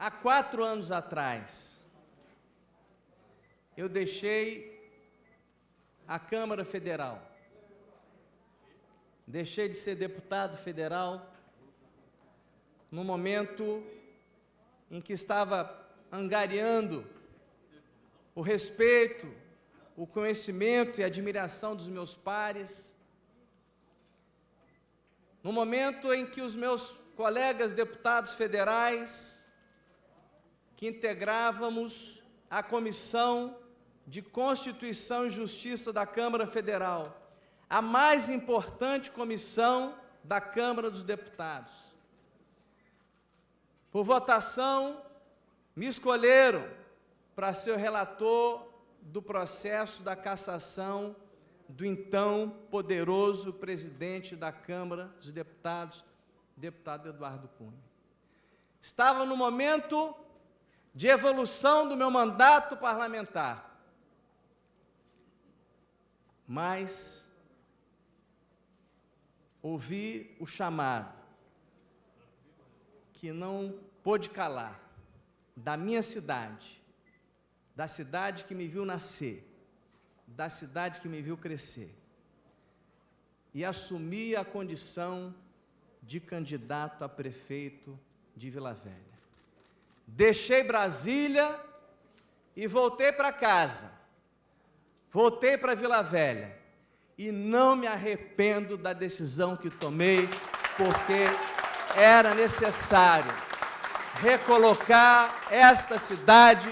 há 4 anos atrás, eu deixei a Câmara Federal. Deixei de ser deputado federal no momento em que estava angariando o respeito, o conhecimento e a admiração dos meus pares, no momento em que os meus colegas deputados federais, que integrávamos a Comissão de Constituição e Justiça da Câmara Federal, a mais importante comissão da Câmara dos Deputados, por votação, me escolheram para ser o relator do processo da cassação do então poderoso presidente da Câmara dos Deputados, deputado Eduardo Cunha. Estava no momento de evolução do meu mandato parlamentar, mas ouvi o chamado, que não pôde calar, da minha cidade, da cidade que me viu nascer, da cidade que me viu crescer, e assumi a condição de candidato a prefeito de Vila Velha. Deixei Brasília e voltei para casa, voltei para Vila Velha, e não me arrependo da decisão que tomei, porque era necessário recolocar esta cidade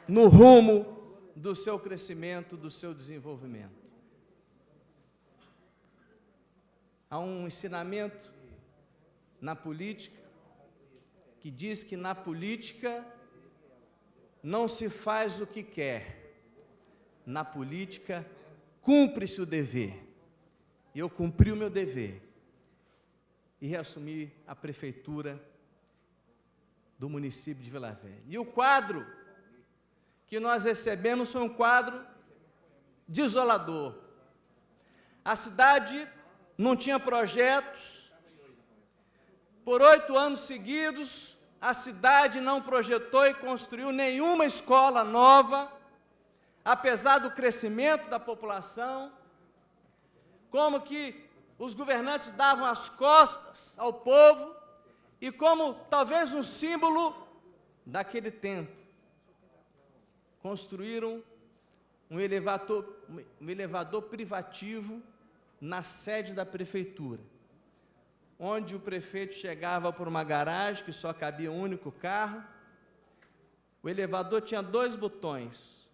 no rumo do seu crescimento, do seu desenvolvimento. Há um ensinamento na política que diz que na política não se faz o que quer, na política cumpre-se o dever. E eu cumpri o meu dever e reassumi a prefeitura do município de Vila Velha. E o quadro que nós recebemos foi um quadro desolador. A cidade não tinha projetos. Por 8 anos seguidos, a cidade não projetou e construiu nenhuma escola nova, apesar do crescimento da população. Como que os governantes davam as costas ao povo, e como talvez um símbolo daquele tempo, construíram um elevador privativo na sede da prefeitura, onde o prefeito chegava por uma garagem que só cabia um único carro. O elevador tinha 2 botões,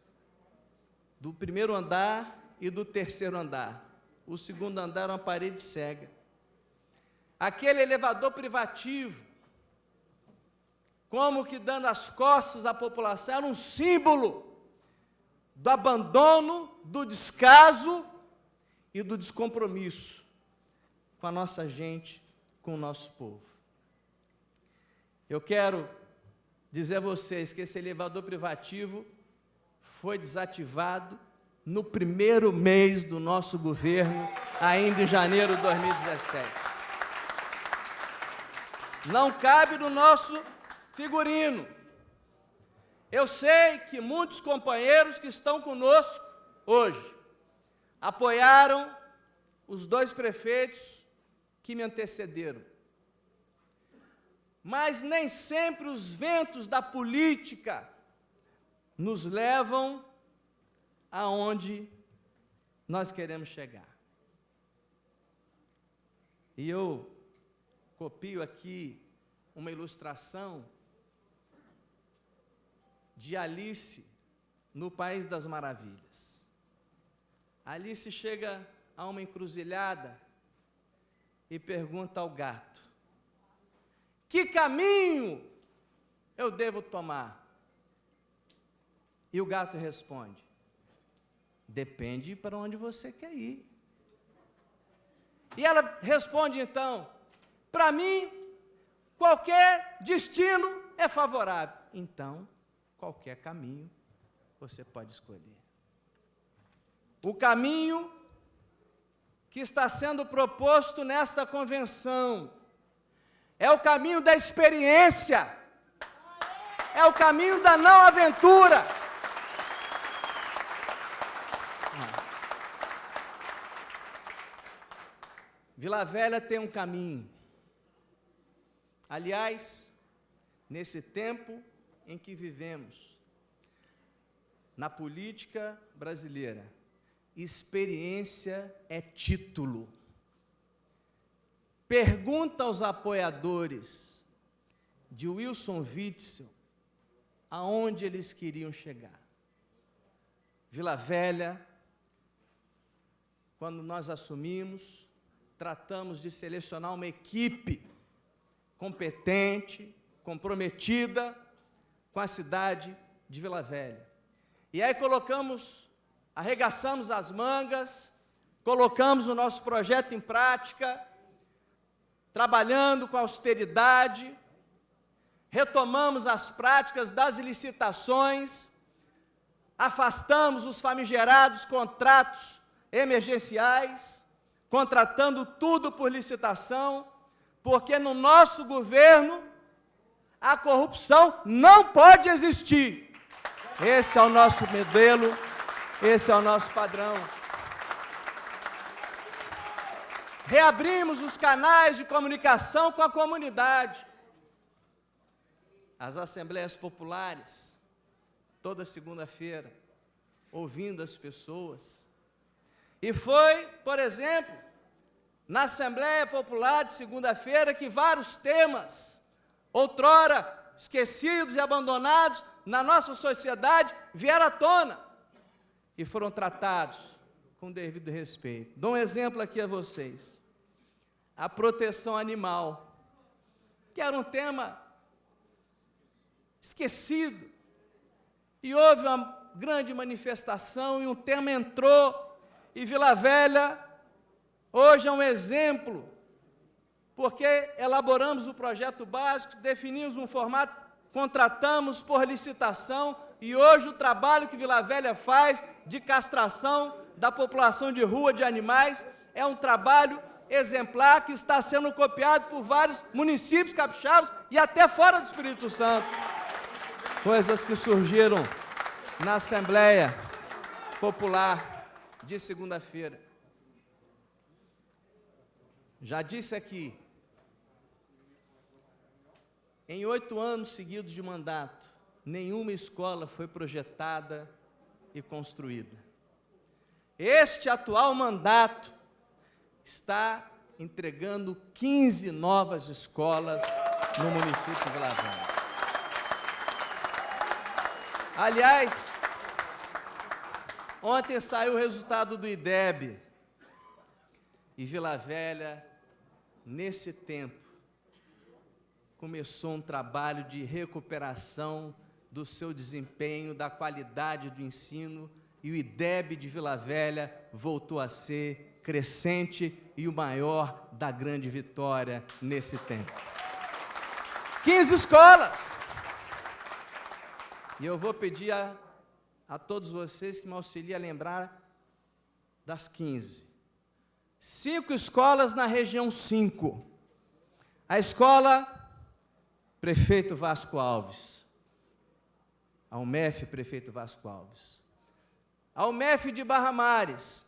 do primeiro andar e do terceiro andar. O segundo andar era uma parede cega. Aquele elevador privativo, como que dando as costas à população, era um símbolo do abandono, do descaso e do descompromisso com a nossa gente, com o nosso povo. Eu quero dizer a vocês que esse elevador privativo foi desativado no primeiro mês do nosso governo, ainda em janeiro de 2017. Não cabe no nosso figurino. Eu sei que muitos companheiros que estão conosco hoje apoiaram os 2 prefeitos que me antecederam. Mas nem sempre os ventos da política nos levam aonde nós queremos chegar. E eu copio aqui uma ilustração de Alice no País das Maravilhas. Alice chega a uma encruzilhada e pergunta ao gato: que caminho eu devo tomar? E o gato responde: depende para onde você quer ir. E ela responde então: para mim, qualquer destino é favorável. Então, qualquer caminho você pode escolher. O caminho que está sendo proposto nesta convenção é o caminho da experiência. É o caminho da não aventura. Vila Velha tem um caminho. Aliás, nesse tempo em que vivemos, na política brasileira, experiência é título. Pergunta aos apoiadores de Wilson Witzel aonde eles queriam chegar. Vila Velha, quando nós assumimos, tratamos de selecionar uma equipe competente, comprometida com a cidade de Vila Velha. E aí arregaçamos as mangas, colocamos o nosso projeto em prática, trabalhando com austeridade, retomamos as práticas das licitações, afastamos os famigerados contratos emergenciais, contratando tudo por licitação, porque no nosso governo a corrupção não pode existir. Esse é o nosso modelo, esse é o nosso padrão. Reabrimos os canais de comunicação com a comunidade. As assembleias populares, toda segunda-feira, ouvindo as pessoas. E foi, por exemplo, na Assembleia Popular de segunda-feira que vários temas, outrora esquecidos e abandonados na nossa sociedade, vieram à tona e foram tratados com devido respeito. Dou um exemplo aqui a vocês. A proteção animal, que era um tema esquecido, e houve uma grande manifestação, e um tema entrou, e Vila Velha hoje é um exemplo, porque elaboramos o projeto básico, definimos um formato, contratamos por licitação, e hoje o trabalho que Vila Velha faz de castração da população de rua de animais é um trabalho exemplar que está sendo copiado por vários municípios capixabas e até fora do Espírito Santo. Coisas que surgiram na Assembleia Popular de segunda-feira. Já disse aqui, em 8 anos seguidos de mandato, nenhuma escola foi projetada e construída. Este atual mandato está entregando 15 novas escolas no município de Vila Velha. Aliás, ontem saiu o resultado do IDEB, e Vila Velha, nesse tempo, começou um trabalho de recuperação do seu desempenho, da qualidade do ensino, e o IDEB de Vila Velha voltou a ser crescente e o maior da Grande Vitória nesse tempo. 15 escolas! E eu vou pedir a todos vocês que me auxiliem a lembrar das 15. 5 escolas na região 5. A escola Prefeito Vasco Alves. A UMEF Prefeito Vasco Alves. A UMEF de Barra Mares,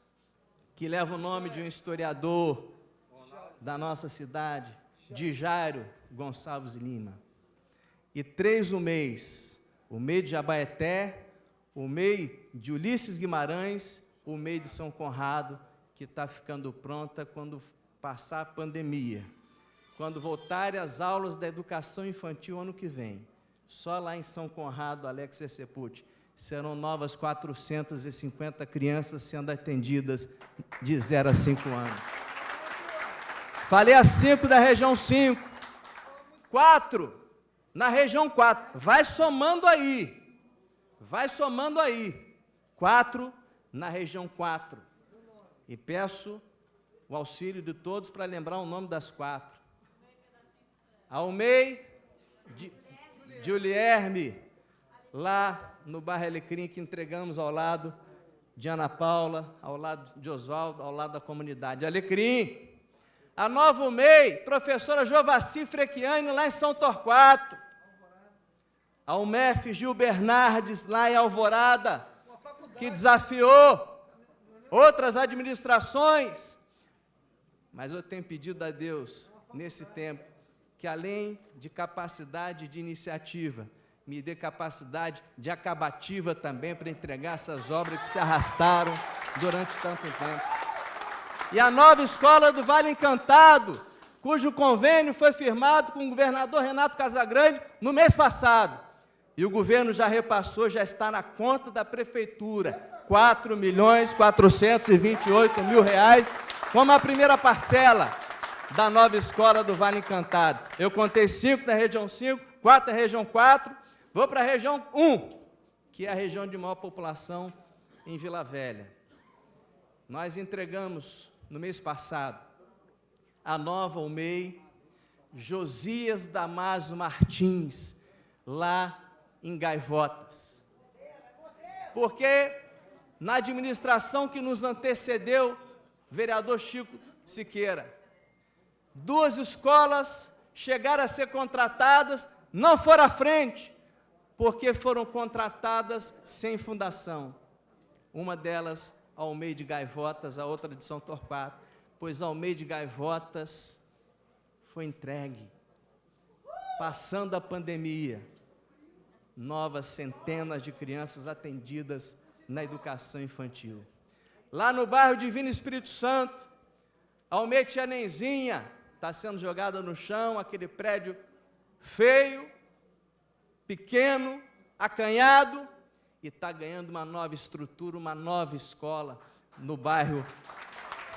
que leva o nome de um historiador da nossa cidade, de Jairo Gonçalves Lima. E 3 UMEIs, o MEI de Abaeté, o MEI de Ulisses Guimarães, o MEI de São Conrado, que está ficando pronta quando passar a pandemia. Quando voltarem as aulas da educação infantil ano que vem, só lá em São Conrado, Alex Seputi, serão novas 450 crianças sendo atendidas de 0 a 5 anos. Falei a 5 da região 5, 4 na região 4, vai somando aí, 4 na região 4. E peço o auxílio de todos para lembrar o nome das 4. A UMEI de Ulierme, lá no bairro Alecrim, que entregamos ao lado de Ana Paula, ao lado de Oswaldo, ao lado da comunidade Alecrim. A nova UMEI, professora Jovaci Frequiane, lá em São Torquato. a UMEF Gil Bernardes, lá em Alvorada, que desafiou outras administrações. Mas eu tenho pedido a Deus, nesse tempo, que além de capacidade de iniciativa, me dê capacidade de acabativa também para entregar essas obras que se arrastaram durante tanto tempo. E a nova escola do Vale Encantado, cujo convênio foi firmado com o governador Renato Casagrande no mês passado. E o governo já repassou, já está na conta da prefeitura, R$ 4.428.000, como a primeira parcela da nova escola do Vale Encantado. Eu contei 5 na região 5, 4 na região 4, vou para a região 1, que é a região de maior população em Vila Velha. Nós entregamos, no mês passado, a nova UMEI Josias Damaso Martins, lá em Gaivotas. Porque na administração que nos antecedeu, vereador Chico Siqueira, 2 escolas chegaram a ser contratadas, não foram à frente, porque foram contratadas sem fundação. Uma delas, a UMEI de Gaivotas, a outra de São Torquato, pois a UMEI de Gaivotas foi entregue. Passando a pandemia, novas centenas de crianças atendidas na educação infantil. Lá no bairro Divino Espírito Santo, a UMEI Tia Nenzinha está sendo jogada no chão, aquele prédio feio, pequeno, acanhado, e está ganhando uma nova estrutura, uma nova escola no bairro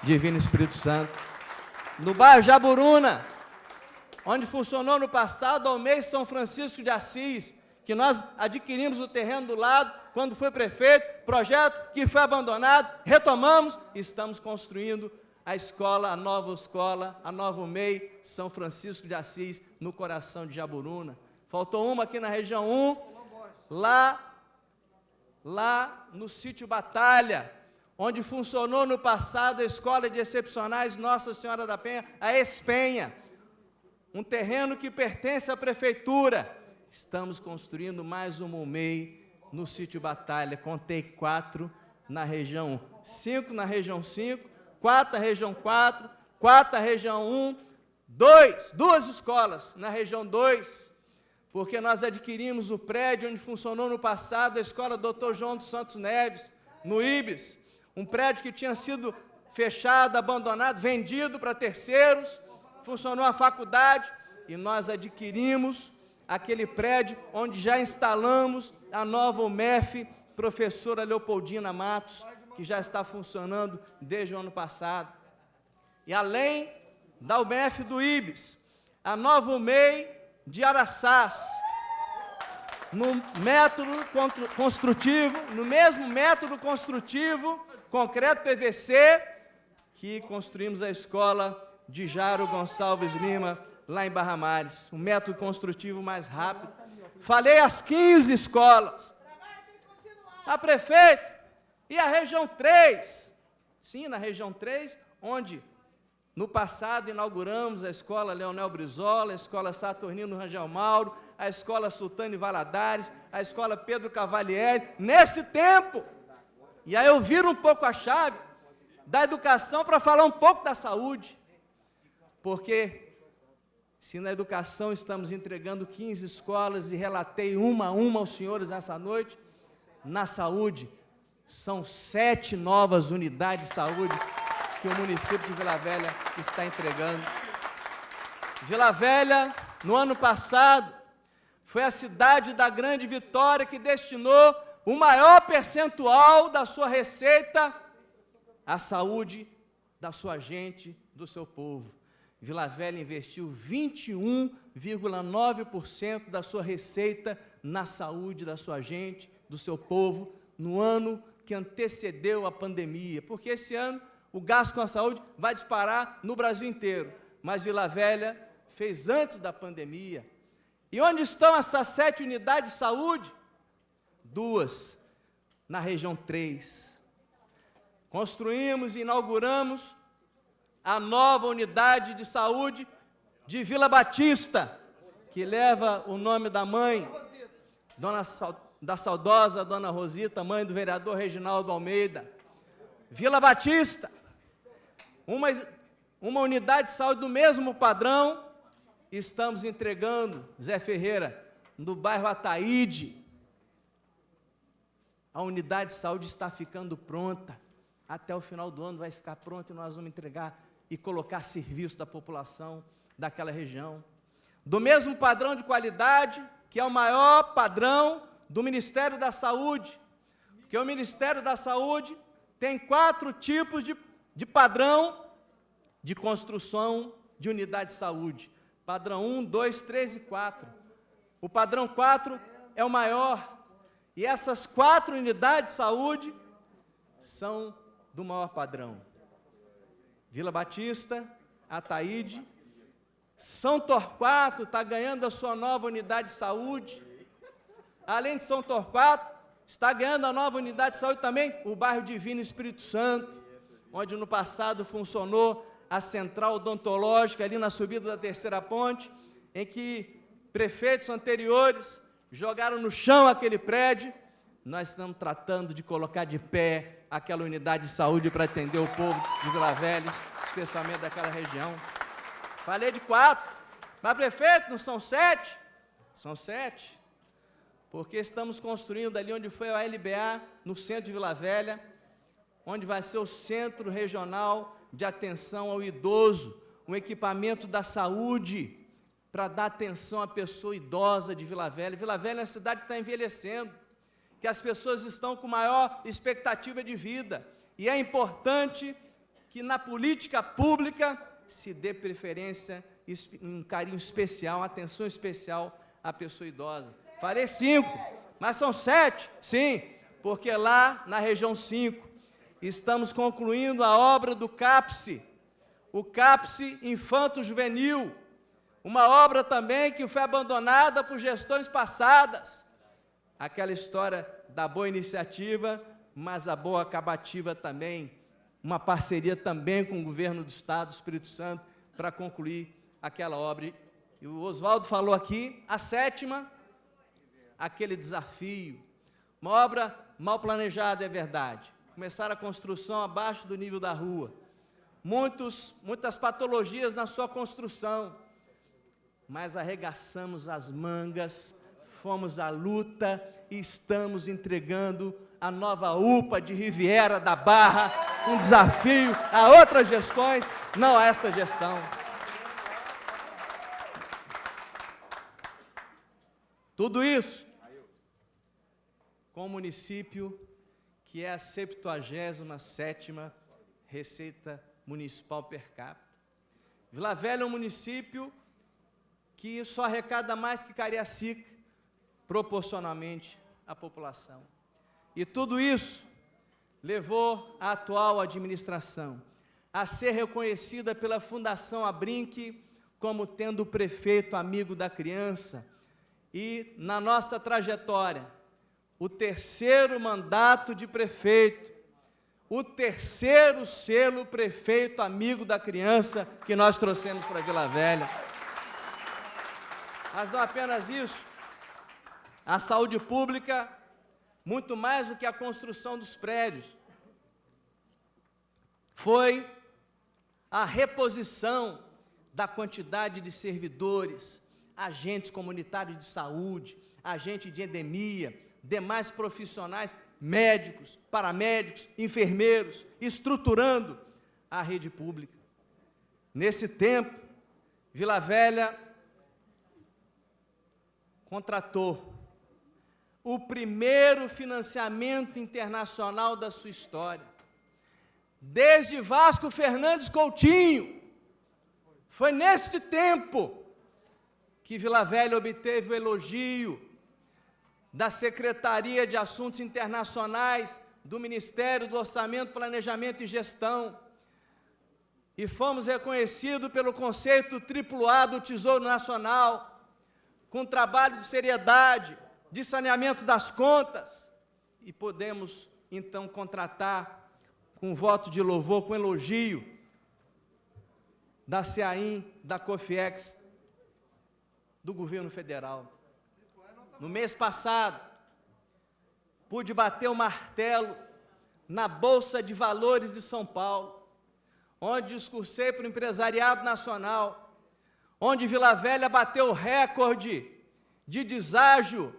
Divino Espírito Santo. No bairro Jaburuna, onde funcionou no passado a UMEI São Francisco de Assis, que nós adquirimos o terreno do lado, quando foi prefeito, projeto que foi abandonado, retomamos e estamos construindo a escola, a nova UMEI São Francisco de Assis, no coração de Jaburuna. Faltou uma aqui na região 1, lá no sítio Batalha, onde funcionou no passado a Escola de Excepcionais Nossa Senhora da Penha, a Espenha, um terreno que pertence à prefeitura. Estamos construindo mais uma UMEI no sítio Batalha, contei 4 na região 1, 5 na região 5, 4 na região 4, 4 na região 1, 2 escolas na região 2, porque nós adquirimos o prédio onde funcionou no passado a Escola Dr. João dos Santos Neves, no Ibis, um prédio que tinha sido fechado, abandonado, vendido para terceiros, funcionou a faculdade, e nós adquirimos aquele prédio onde já instalamos a nova UMEF, professora Leopoldina Matos, que já está funcionando desde o ano passado. E além da UMEF do Ibis, a nova UMEI de Araçás, no mesmo método construtivo, concreto PVC, que construímos a escola de Jairo Gonçalves Lima, lá em Barra Mares, um método construtivo mais rápido. Falei as 15 escolas. A prefeito, e a região 3? Sim, na região 3, onde no passado inauguramos a escola Leonel Brizola, a escola Saturnino Rangel Mauro, a escola Sultane Valadares, a escola Pedro Cavalieri, nesse tempo. E aí eu viro um pouco a chave da educação para falar um pouco da saúde, porque se na educação estamos entregando 15 escolas, e relatei uma a uma aos senhores nessa noite, na saúde, são 7 novas unidades de saúde que o município de Vila Velha está entregando. Vila Velha, no ano passado, foi a cidade da grande vitória que destinou o maior percentual da sua receita à saúde da sua gente, do seu povo. Vila Velha investiu 21,9% da sua receita na saúde da sua gente, do seu povo, no ano que antecedeu a pandemia, porque esse ano o gasto com a saúde vai disparar no Brasil inteiro, mas Vila Velha fez antes da pandemia. E onde estão essas 7 unidades de saúde? 2 na região 3. Construímos e inauguramos a nova unidade de saúde de Vila Batista, que leva o nome da mãe, da saudosa Dona Rosita, mãe do vereador Reginaldo Almeida. Vila Batista, uma unidade de saúde do mesmo padrão, estamos entregando, Zé Ferreira, no bairro Ataíde. A unidade de saúde está ficando pronta, até o final do ano vai ficar pronta e nós vamos entregar e colocar a serviço da população daquela região. Do mesmo padrão de qualidade, que é o maior padrão do Ministério da Saúde, porque o Ministério da Saúde tem 4 tipos de padrão de construção de unidade de saúde. Padrão 1, 2, 3 e 4. O padrão 4 é o maior, e essas 4 unidades de saúde são do maior padrão. Vila Batista, Ataíde, São Torquato está ganhando a sua nova unidade de saúde. Além de São Torquato, está ganhando a nova unidade de saúde também o bairro Divino Espírito Santo, onde no passado funcionou a central odontológica ali na subida da Terceira Ponte, em que prefeitos anteriores jogaram no chão aquele prédio. Nós estamos tratando de colocar de pé aquela unidade de saúde para atender o povo de Vila Velha, especialmente daquela região. Falei de 4, mas prefeito, não são 7? São 7, porque estamos construindo ali onde foi a LBA, no centro de Vila Velha, onde vai ser o Centro Regional de Atenção ao Idoso, um equipamento da saúde para dar atenção à pessoa idosa de Vila Velha. Vila Velha é uma cidade que está envelhecendo, que as pessoas estão com maior expectativa de vida, e é importante que na política pública se dê preferência, um carinho especial, uma atenção especial à pessoa idosa. Falei 5, mas são 7, sim, porque lá na região 5, estamos concluindo a obra do CAPSE, o CAPSE Infanto Juvenil, uma obra também que foi abandonada por gestões passadas. Aquela história da boa iniciativa, mas a boa acabativa também, uma parceria também com o governo do Estado, do Espírito Santo, para concluir aquela obra. E o Oswaldo falou aqui, a 7ª, aquele desafio, uma obra mal planejada, é verdade. Começaram a construção abaixo do nível da rua, muitas patologias na sua construção, mas arregaçamos as mangas, fomos à luta e estamos entregando a nova UPA de Riviera da Barra, um desafio a outras gestões, não a esta gestão. Tudo isso com o município que é a 77ª receita municipal per capita. Vila Velha é um município que só arrecada mais que Cariacica, proporcionalmente à população. E tudo isso levou a atual administração a ser reconhecida pela Fundação Abrinq como tendo o prefeito amigo da criança, e na nossa trajetória, o 3º mandato de prefeito, o 3º selo prefeito amigo da criança que nós trouxemos para Vila Velha. Mas não apenas isso, a saúde pública, muito mais do que a construção dos prédios, foi a reposição da quantidade de servidores, agentes comunitários de saúde, agentes de endemia, demais profissionais, médicos, paramédicos, enfermeiros, estruturando a rede pública. Nesse tempo, Vila Velha contratou o primeiro financiamento internacional da sua história. Desde Vasco Fernandes Coutinho, foi neste tempo que Vila Velha obteve o elogio da Secretaria de Assuntos Internacionais, do Ministério do Orçamento, Planejamento e Gestão, e fomos reconhecidos pelo conceito AAA do Tesouro Nacional, com trabalho de seriedade, de saneamento das contas, e podemos, então, contratar, com voto de louvor, com elogio, da CEAIM, da COFIEX, do governo federal. No mês passado, pude bater o martelo na Bolsa de Valores de São Paulo, onde discursei para o empresariado nacional, onde Vila Velha bateu o recorde de deságio,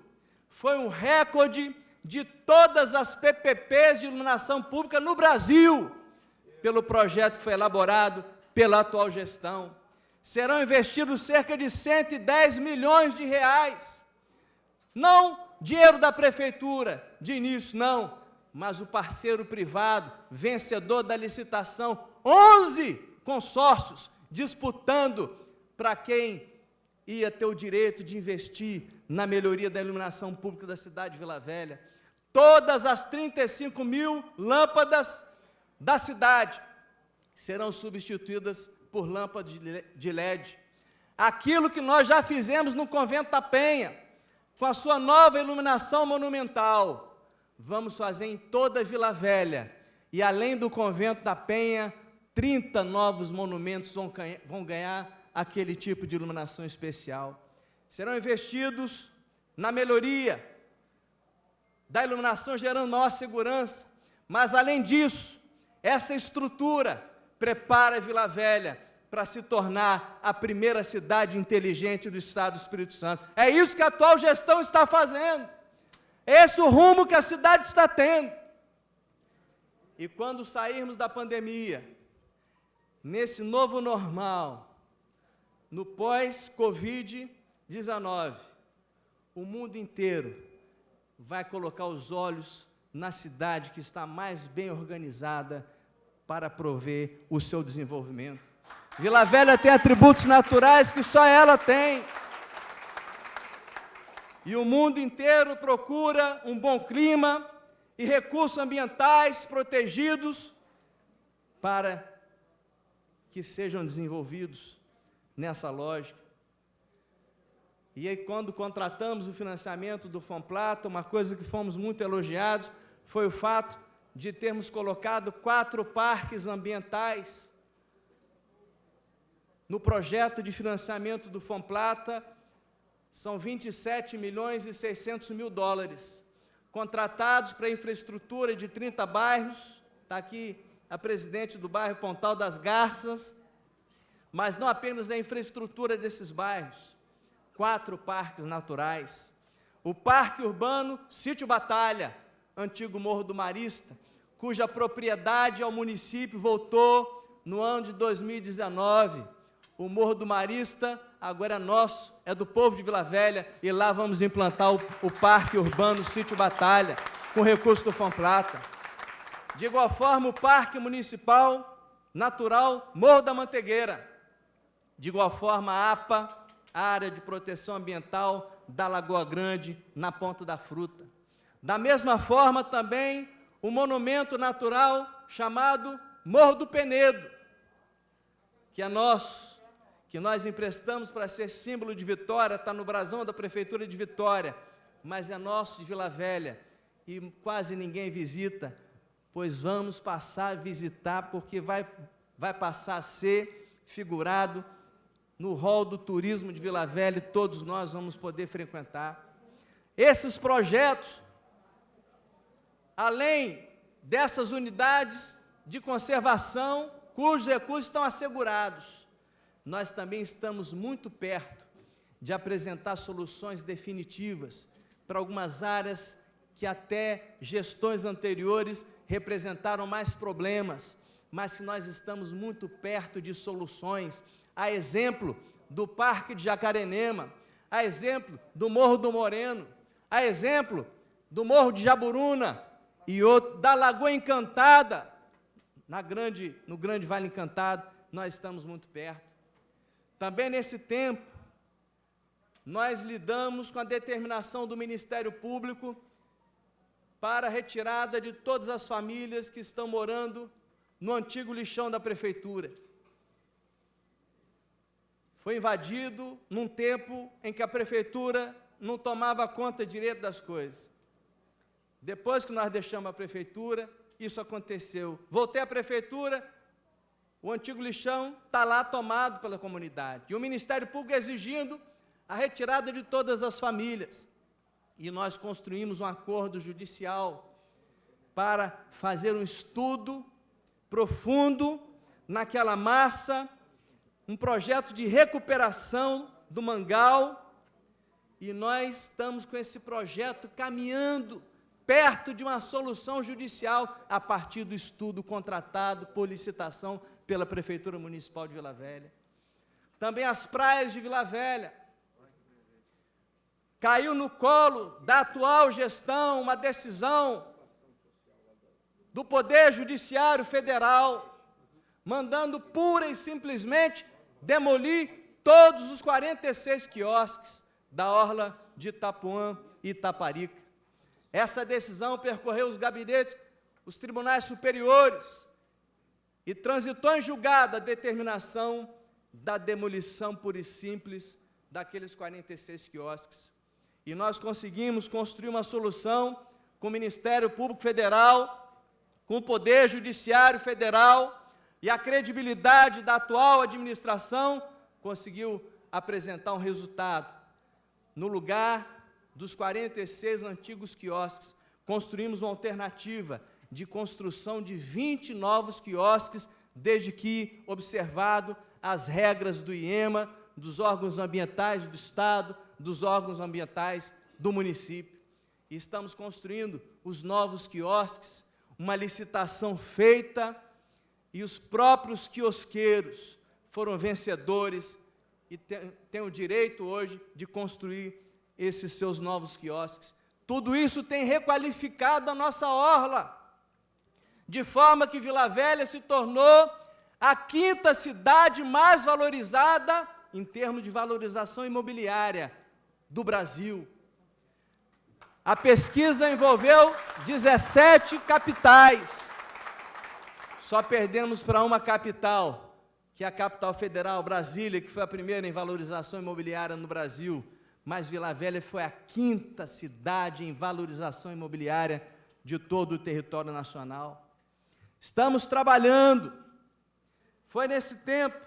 foi um recorde de todas as PPPs de iluminação pública no Brasil, pelo projeto que foi elaborado pela atual gestão. Serão investidos cerca de 110 milhões de reais. Não dinheiro da prefeitura, de início, não, mas o parceiro privado, vencedor da licitação, 11 consórcios disputando para quem ia ter o direito de investir na melhoria da iluminação pública da cidade de Vila Velha. Todas as 35 mil lâmpadas da cidade serão substituídas por lâmpadas de LED. Aquilo que nós já fizemos no Convento da Penha, com a sua nova iluminação monumental, vamos fazer em toda a Vila Velha. E além do Convento da Penha, 30 novos monumentos vão ganhar aquele tipo de iluminação especial. Serão investidos na melhoria da iluminação, gerando maior segurança, mas além disso, essa estrutura prepara a Vila Velha para se tornar a primeira cidade inteligente do Estado do Espírito Santo. É isso que a atual gestão está fazendo. Esse é o rumo que a cidade está tendo. E quando sairmos da pandemia, nesse novo normal, no pós-Covid-19, o mundo inteiro vai colocar os olhos na cidade que está mais bem organizada para prover o seu desenvolvimento. Vila Velha tem atributos naturais que só ela tem. E o mundo inteiro procura um bom clima e recursos ambientais protegidos para que sejam desenvolvidos nessa lógica. E aí, quando contratamos o financiamento do Fomplata, uma coisa que fomos muito elogiados foi o fato de termos colocado 4 parques ambientais no projeto de financiamento do Fomplata. São 27 milhões e 600 mil dólares, contratados para infraestrutura de 30 bairros. Está aqui a presidente do bairro Pontal das Garças, mas não apenas a infraestrutura desses bairros, 4 parques naturais. O Parque Urbano Sítio Batalha, antigo Morro do Marista, cuja propriedade ao município voltou no ano de 2019. O Morro do Marista agora é nosso, é do povo de Vila Velha, e lá vamos implantar o Parque Urbano Sítio Batalha, com recurso do Fomplata. De igual forma, o Parque Municipal Natural Morro da Mantegueira. De igual forma, a APA, Área de Proteção Ambiental da Lagoa Grande, na Ponta da Fruta. Da mesma forma, também, o monumento natural chamado Morro do Penedo, que é nosso, que nós emprestamos para ser símbolo de Vitória, está no brasão da Prefeitura de Vitória, mas é nosso de Vila Velha, e quase ninguém visita, pois vamos passar a visitar, porque vai passar a ser figurado no hall do turismo de Vila Velha, e todos nós vamos poder frequentar. Esses projetos, além dessas unidades de conservação, cujos recursos estão assegurados, nós também estamos muito perto de apresentar soluções definitivas para algumas áreas que até gestões anteriores representaram mais problemas, mas que nós estamos muito perto de soluções, a exemplo do Parque de Jacarenema, a exemplo do Morro do Moreno, a exemplo do Morro de Jaburuna e outro, da Lagoa Encantada, no Grande Vale Encantado, nós estamos muito perto. Também nesse tempo, nós lidamos com a determinação do Ministério Público para a retirada de todas as famílias que estão morando no antigo lixão da Prefeitura. Foi invadido num tempo em que a Prefeitura não tomava conta direito das coisas. Depois que nós deixamos a Prefeitura, isso aconteceu. Voltei à Prefeitura, o antigo lixão está lá tomado pela comunidade. E o Ministério Público exigindo a retirada de todas as famílias. e nós construímos um acordo judicial para fazer um estudo profundo naquela massa, um projeto de recuperação do Mangal, e nós estamos com esse projeto caminhando perto de uma solução judicial a partir do estudo contratado por licitação pela Prefeitura Municipal de Vila Velha. Também as praias de Vila Velha. Caiu no colo da atual gestão uma decisão do Poder Judiciário Federal, mandando pura e simplesmente demolir todos os 46 quiosques da orla de Itapuã e Itaparica. Essa decisão percorreu os gabinetes, os tribunais superiores, e transitou em julgado a determinação da demolição pura e simples daqueles 46 quiosques. E nós conseguimos construir uma solução com o Ministério Público Federal, com o Poder Judiciário Federal, e a credibilidade da atual administração conseguiu apresentar um resultado. No lugar dos 46 antigos quiosques, construímos uma alternativa de construção de 20 novos quiosques, desde que observado as regras do IEMA, dos órgãos ambientais do Estado, dos órgãos ambientais do município. E estamos construindo os novos quiosques, uma licitação feita, e os próprios quiosqueiros foram vencedores e têm o direito hoje de construir esses seus novos quiosques. Tudo isso tem requalificado a nossa orla, de forma que Vila Velha se tornou a 5ª cidade mais valorizada em termos de valorização imobiliária do Brasil. A pesquisa envolveu 17 capitais. Só perdemos para uma capital, que é a capital federal, Brasília, que foi a primeira em valorização imobiliária no Brasil, mas Vila Velha foi a 5ª cidade em valorização imobiliária de todo o território nacional. Estamos trabalhando. Foi nesse tempo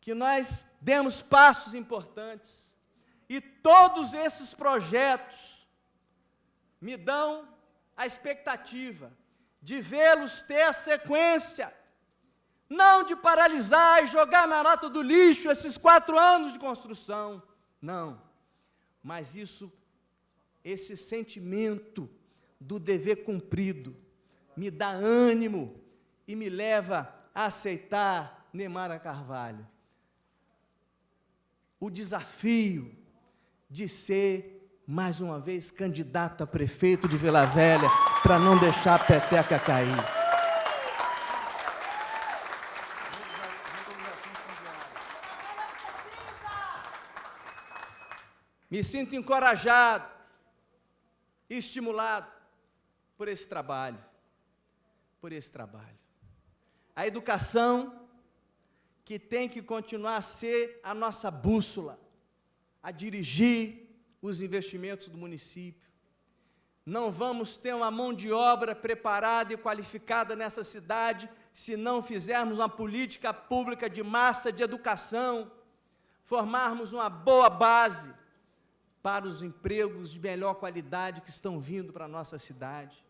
que nós demos passos importantes, e todos esses projetos me dão a expectativa de vê-los ter a sequência, não de paralisar e jogar na lata do lixo esses 4 anos de construção, não, mas esse sentimento do dever cumprido me dá ânimo e me leva a aceitar, Neymara Carvalho, o desafio de ser, mais uma vez, candidato a prefeito de Vila Velha, para não deixar a peteca cair. Me sinto encorajado e estimulado por esse trabalho, A educação, que tem que continuar a ser a nossa bússola, a dirigir os investimentos do município. Não vamos ter uma mão de obra preparada e qualificada nessa cidade se não fizermos uma política pública de massa de educação, formarmos uma boa base para os empregos de melhor qualidade que estão vindo para a nossa cidade.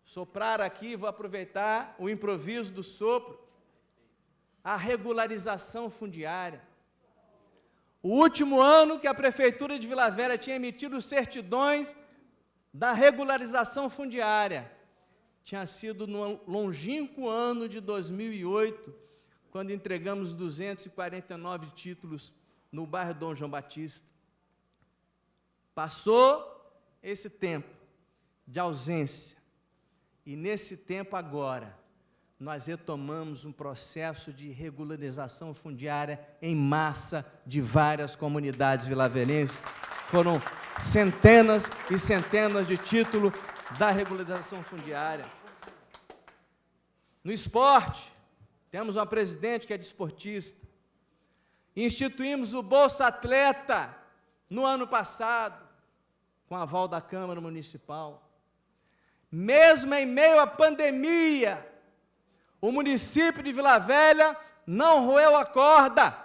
Soprar aqui, vou aproveitar o improviso do sopro, a regularização fundiária. O último ano que a Prefeitura de Vila Velha tinha emitido certidões da regularização fundiária tinha sido no longínquo ano de 2008, quando entregamos 249 títulos no bairro Dom João Batista. Passou esse tempo de ausência, e nesse tempo agora, nós retomamos um processo de regularização fundiária em massa de várias comunidades vilavelenses. Foram centenas e centenas de títulos da regularização fundiária. No esporte, temos uma presidente que é desportista. Instituímos o Bolsa Atleta no ano passado, com aval da Câmara Municipal. Mesmo em meio à pandemia, o município de Vila Velha não roeu a corda,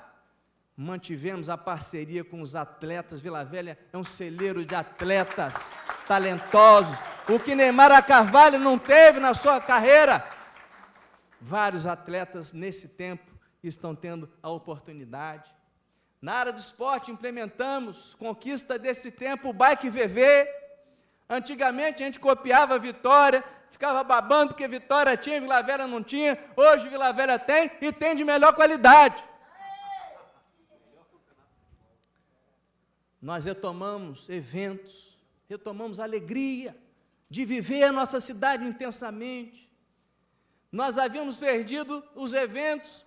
mantivemos a parceria com os atletas. Vila Velha é um celeiro de atletas talentosos, o que Neymar Carvalho não teve na sua carreira. Vários atletas nesse tempo estão tendo a oportunidade. Na área do esporte, implementamos, conquista desse tempo, o Bike VV. Antigamente a gente copiava a Vitória, ficava babando porque Vitória tinha, Vila Velha não tinha. Hoje Vila Velha tem e tem de melhor qualidade. Nós retomamos eventos, retomamos a alegria de viver a nossa cidade intensamente. Nós havíamos perdido os eventos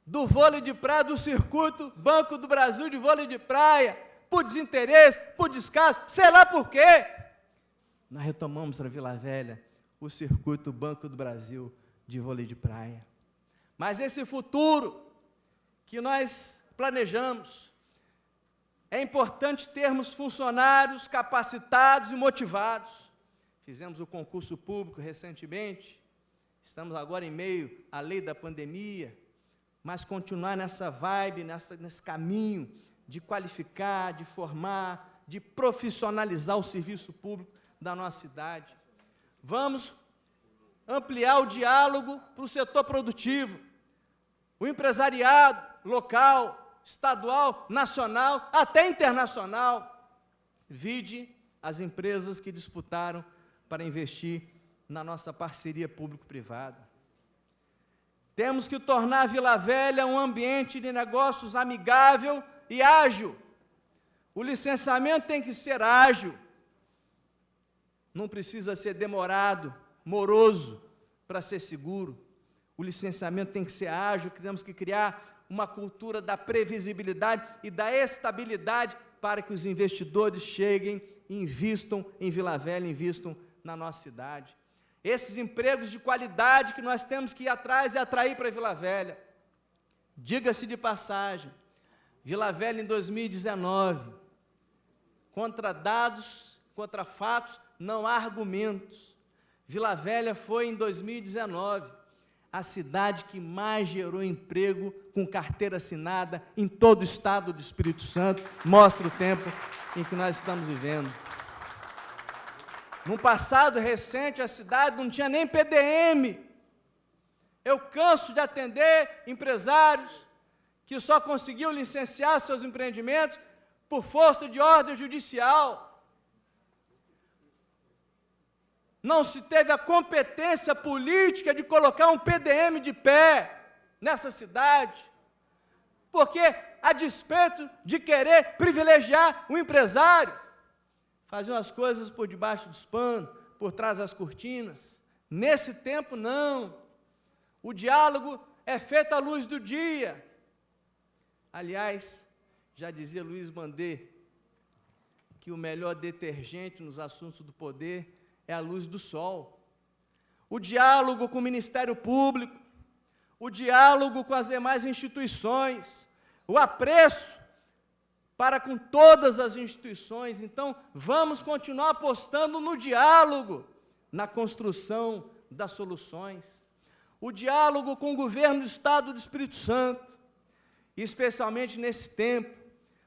do vôlei de praia, do circuito Banco do Brasil de vôlei de praia, por desinteresse, por descaso, sei lá por quê. Nós retomamos para Vila Velha o circuito Banco do Brasil de vôlei de praia. Mas esse futuro que nós planejamos, é importante termos funcionários capacitados e motivados. Fizemos o concurso público recentemente, estamos agora em meio à lei da pandemia, mas continuar nessa vibe, nesse caminho de qualificar, de formar, de profissionalizar o serviço público da nossa cidade. Vamos ampliar o diálogo para o setor produtivo, o empresariado local, estadual, nacional, até internacional. Vide as empresas que disputaram para investir na nossa parceria público-privada. Temos que tornar Vila Velha um ambiente de negócios amigável e ágil. O licenciamento tem que ser ágil. Não precisa ser demorado, moroso, para ser seguro. O licenciamento tem que ser ágil, temos que criar uma cultura da previsibilidade e da estabilidade para que os investidores cheguem e invistam em Vila Velha, invistam na nossa cidade. Esses empregos de qualidade que nós temos que ir atrás e atrair para Vila Velha. Diga-se de passagem, Vila Velha em 2019, contra dados, contra fatos, não há argumentos. Vila Velha foi em 2019 a cidade que mais gerou emprego com carteira assinada em todo o estado do Espírito Santo. Mostra o tempo em que nós estamos vivendo. No passado recente, a cidade não tinha nem PDM. Eu canso de atender empresários que só conseguiam licenciar seus empreendimentos por força de ordem judicial. Não se teve a competência política de colocar um PDM de pé nessa cidade, porque, a despeito de querer privilegiar o empresário, faziam as coisas por debaixo dos panos, por trás das cortinas. Nesse tempo, não. O diálogo é feito à luz do dia. Aliás, já dizia Luiz Bandê, que o melhor detergente nos assuntos do poder é a luz do sol. O diálogo com o Ministério Público, o diálogo com as demais instituições, o apreço para com todas as instituições. Então, vamos continuar apostando no diálogo, na construção das soluções. O diálogo com o governo do Estado do Espírito Santo, especialmente nesse tempo,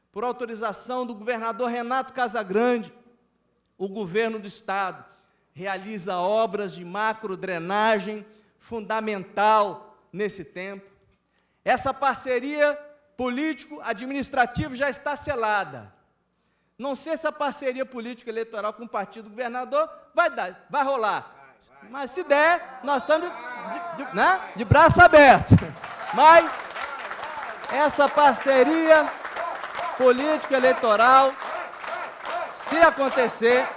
por autorização do governador Renato Casagrande, o governo do Estado realiza obras de macrodrenagem fundamental nesse tempo. Essa parceria político-administrativa já está selada. Não sei se a parceria político-eleitoral com o partido governador vai rolar. Mas se der, nós estamos de braço aberto. Mas essa parceria político-eleitoral, se acontecer,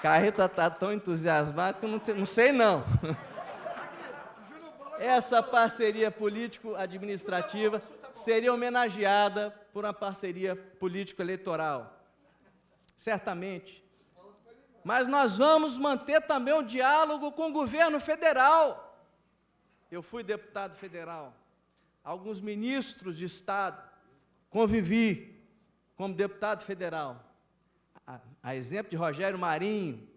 Carreta está tão entusiasmado que eu não sei não. Essa parceria político-administrativa seria homenageada por uma parceria político-eleitoral, certamente. Mas nós vamos manter também o diálogo com o governo federal. Eu fui deputado federal, alguns ministros de Estado, convivi como deputado federal. A exemplo de Rogério Marinho,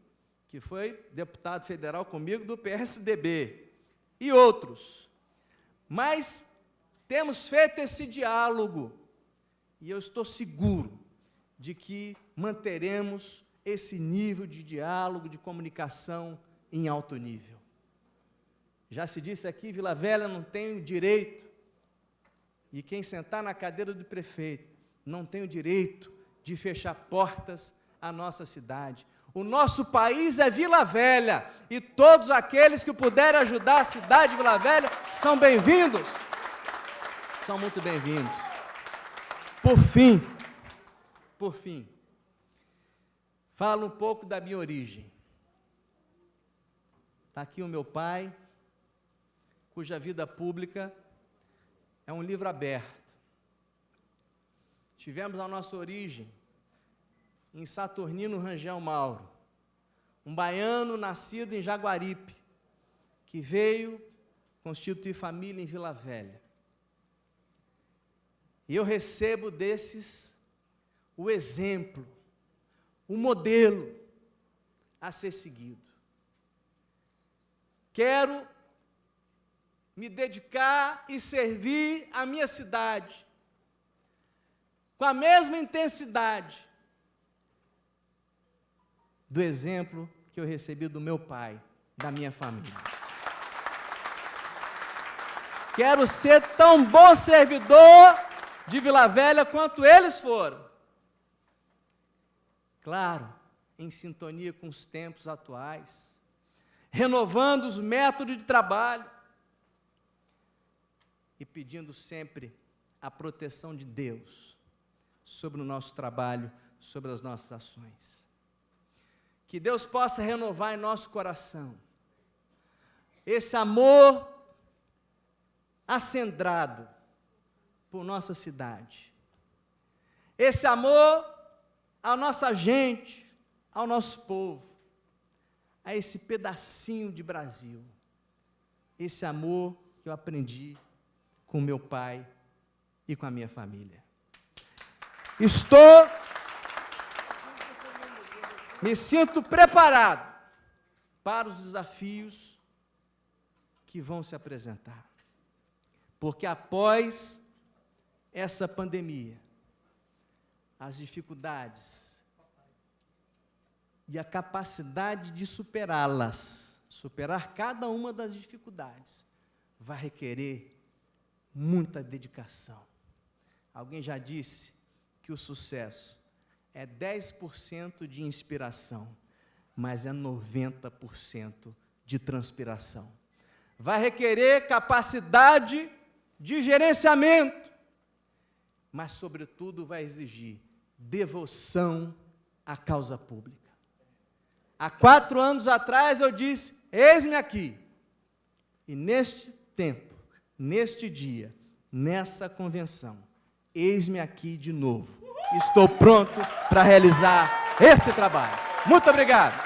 que foi deputado federal comigo do PSDB, e outros. Mas temos feito esse diálogo, e eu estou seguro de que manteremos esse nível de diálogo, de comunicação em alto nível. Já se disse aqui, Vila Velha não tem o direito, e quem sentar na cadeira do prefeito não tem o direito de fechar portas à nossa cidade. O nosso país é Vila Velha, e todos aqueles que puderem ajudar a cidade de Vila Velha são bem-vindos, são muito bem-vindos. Por fim, falo um pouco da minha origem. Está aqui o meu pai, cuja vida pública é um livro aberto. Tivemos a nossa origem em Saturnino Rangel Mauro, um baiano nascido em Jaguaripe, que veio constituir família em Vila Velha. E eu recebo desses o exemplo, o modelo a ser seguido. Quero me dedicar e servir a minha cidade com a mesma intensidade do exemplo que eu recebi do meu pai, da minha família. Quero ser tão bom servidor de Vila Velha quanto eles foram. Claro, em sintonia com os tempos atuais, renovando os métodos de trabalho e pedindo sempre a proteção de Deus sobre o nosso trabalho, sobre as nossas ações. Que Deus possa renovar em nosso coração esse amor acendrado por nossa cidade, esse amor à nossa gente, ao nosso povo, a esse pedacinho de Brasil, esse amor que eu aprendi com meu pai e com a minha família. Me sinto preparado para os desafios que vão se apresentar, porque após essa pandemia, as dificuldades e a capacidade de superá-las, superar cada uma das dificuldades, vai requerer muita dedicação. Alguém já disse que o sucesso é 10% de inspiração, mas é 90% de transpiração. Vai requerer capacidade de gerenciamento, mas, sobretudo, vai exigir devoção à causa pública. Há 4 anos atrás eu disse, eis-me aqui, e neste tempo, neste dia, nessa convenção, eis-me aqui de novo. Estou pronto para realizar esse trabalho. Muito obrigado.